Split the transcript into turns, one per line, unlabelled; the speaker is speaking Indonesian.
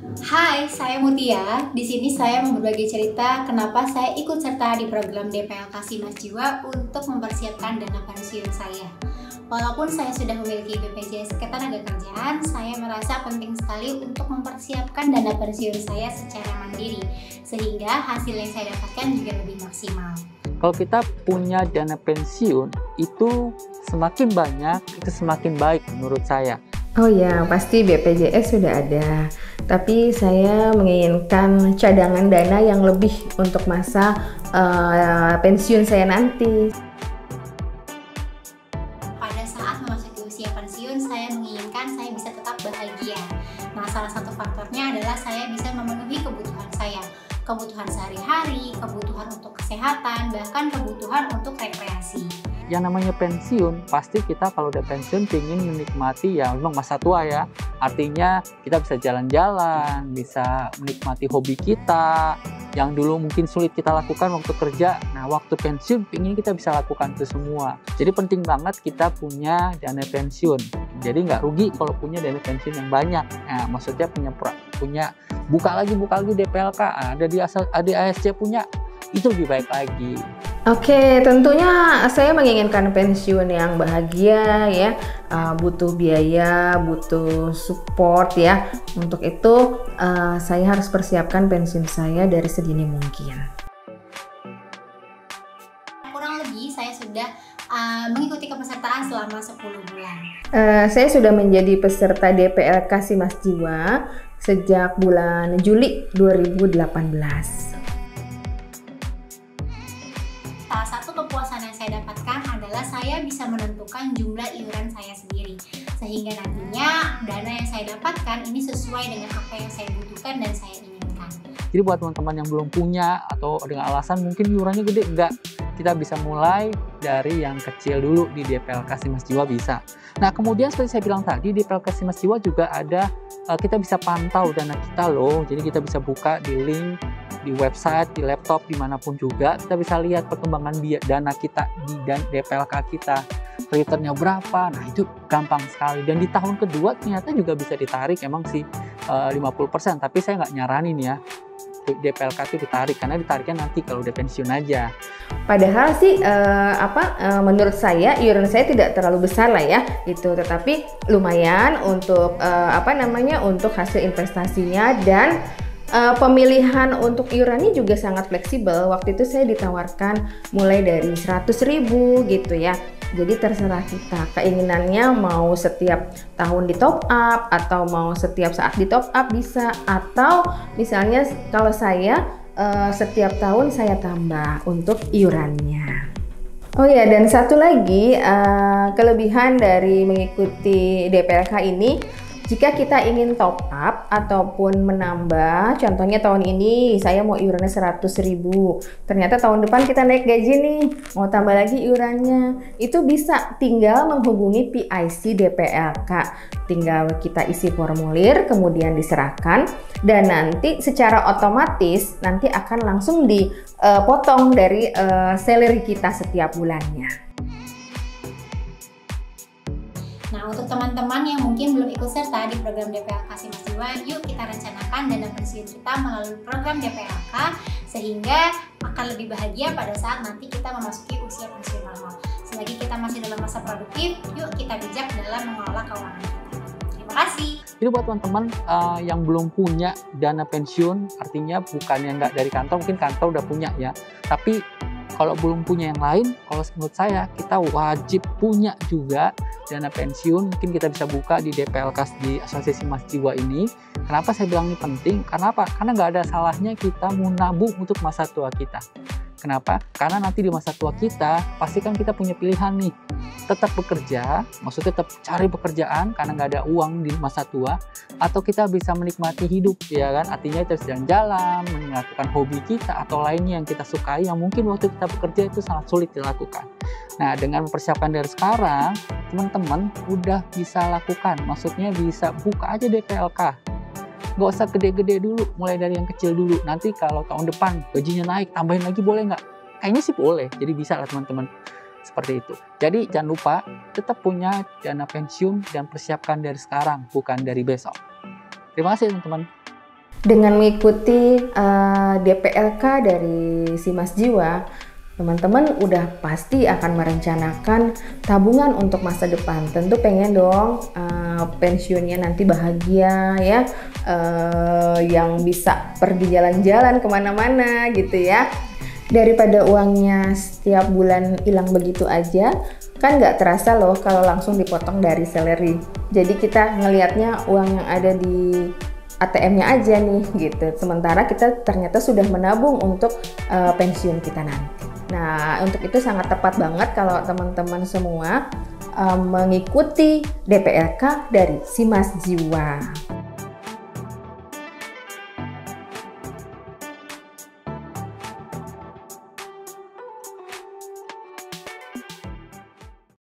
Hai, saya Mutia. Di sini saya mau berbagi cerita kenapa saya ikut serta di program DPLK Simas Jiwa untuk mempersiapkan dana pensiun saya. Walaupun saya sudah memiliki BPJS Ketenagakerjaan, saya merasa penting sekali untuk mempersiapkan dana pensiun saya secara mandiri, sehingga hasil yang saya dapatkan juga lebih maksimal.
Kalau kita punya dana pensiun, itu semakin banyak, itu semakin baik menurut saya.
Oh ya, pasti BPJS sudah ada. Tapi saya menginginkan cadangan dana yang lebih untuk masa pensiun saya nanti.
Pada saat memasuki usia pensiun, saya menginginkan saya bisa tetap bahagia. Nah, salah satu faktornya adalah saya bisa memenuhi kebutuhan saya. Kebutuhan sehari-hari, kebutuhan untuk kesehatan, bahkan kebutuhan untuk rekreasi.
Yang namanya pensiun, pasti kita kalau udah pensiun ingin menikmati ya memang masa tua ya. Artinya kita bisa jalan-jalan, bisa menikmati hobi kita, yang dulu mungkin sulit kita lakukan waktu kerja. Nah, waktu pensiun ingin kita bisa lakukan itu semua. Jadi penting banget kita punya dana pensiun. Jadi nggak rugi kalau punya dana pensiun yang banyak. Nah, maksudnya punya buka lagi DPLK, ada di ASC punya, itu lebih baik lagi.
Oke, tentunya saya menginginkan pensiun yang bahagia ya, butuh biaya, butuh support ya. Untuk itu saya harus persiapkan pensiun saya dari sedini mungkin.
Kurang lebih saya sudah mengikuti kepesertaan selama 10 bulan.
Saya sudah menjadi peserta DPLK Simas Jiwa sejak bulan Juli 2018.
Salah satu kepuasan yang saya dapatkan adalah saya bisa menentukan jumlah iuran saya sendiri, sehingga nantinya dana yang saya dapatkan ini sesuai dengan apa yang saya butuhkan dan saya inginkan.
Jadi buat teman-teman yang belum punya atau dengan alasan mungkin iurannya gede, enggak, kita bisa mulai dari yang kecil dulu di DPLK Simas Jiwa bisa. Nah, kemudian seperti saya bilang tadi, di DPLK Simas Jiwa juga ada, kita bisa pantau dana kita loh. Jadi kita bisa buka di link di website, di laptop, dimanapun juga kita bisa lihat perkembangan dana kita di DPLK kita, returnnya berapa. Nah, itu gampang sekali, dan di tahun kedua ternyata juga bisa ditarik emang sih 50%, tapi saya nggak nyaranin ya DPLK itu ditarik, karena ditariknya nanti kalau udah pensiun aja.
Padahal sih menurut saya iuran saya tidak terlalu besar lah ya gitu, tetapi lumayan untuk untuk hasil investasinya, dan pemilihan untuk iurannya juga sangat fleksibel. Waktu itu saya ditawarkan mulai dari 100.000 gitu ya. Jadi terserah kita, keinginannya mau setiap tahun di top up atau mau setiap saat di top up bisa, atau misalnya kalau saya setiap tahun saya tambah untuk iurannya. Oh ya, dan satu lagi kelebihan dari mengikuti DPLK ini, jika kita ingin top up ataupun menambah, contohnya tahun ini saya mau iurannya 100.000, ternyata tahun depan kita naik gaji nih, mau tambah lagi iurannya, itu bisa tinggal menghubungi PIC DPLK, tinggal kita isi formulir, kemudian diserahkan, dan nanti secara otomatis nanti akan langsung dipotong dari salary kita setiap bulannya.
Nah, untuk teman-teman yang mungkin belum ikut serta di program DPLK Simas Jiwa, yuk kita rencanakan dana pensiun kita melalui program DPLK, sehingga akan lebih bahagia pada saat nanti kita memasuki usia pensiun normal. Selagi kita masih dalam masa produktif, yuk kita bijak dalam mengelola keuangan kita. Terima kasih.
Jadi buat teman-teman yang belum punya dana pensiun, artinya bukan yang nggak dari kantor, mungkin kantor udah punya ya, tapi kalau belum punya yang lain, kalau menurut saya kita wajib punya juga dana pensiun. Mungkin kita bisa buka di DPLK di Asosiasi Mas Jiwa ini. Kenapa saya bilang ini penting? Karena apa? Karena nggak ada salahnya kita mau nabung untuk masa tua kita. Kenapa? Karena nanti di masa tua kita, pasti kan kita punya pilihan nih. Tetap bekerja, maksudnya tetap cari pekerjaan karena nggak ada uang di masa tua, atau kita bisa menikmati hidup, ya kan? Artinya kita jalan-jalan, melakukan hobi kita atau lainnya yang kita sukai, yang mungkin waktu kita bekerja itu sangat sulit dilakukan. Nah, dengan mempersiapkan dari sekarang, teman-teman udah bisa lakukan. Maksudnya bisa buka aja DPLK. Nggak usah gede-gede dulu, mulai dari yang kecil dulu. Nanti kalau tahun depan gajinya naik, tambahin lagi boleh nggak? Kayaknya sih boleh, jadi bisa lah teman-teman. Seperti itu. Jadi jangan lupa tetap punya dana pensiun dan persiapkan dari sekarang, bukan dari besok. Terima kasih teman-teman.
Dengan mengikuti DPLK dari Simas Jiwa, teman-teman udah pasti akan merencanakan tabungan untuk masa depan. Tentu pengen dong pensiunnya nanti bahagia ya, yang bisa pergi jalan-jalan kemana-mana gitu ya. Daripada uangnya setiap bulan hilang begitu aja, kan nggak terasa loh kalau langsung dipotong dari salary. Jadi kita ngelihatnya uang yang ada di ATM-nya aja nih gitu. Sementara kita ternyata sudah menabung untuk pensiun kita nanti. Nah, untuk itu sangat tepat banget kalau teman-teman semua mengikuti DPLK dari Simas Jiwa.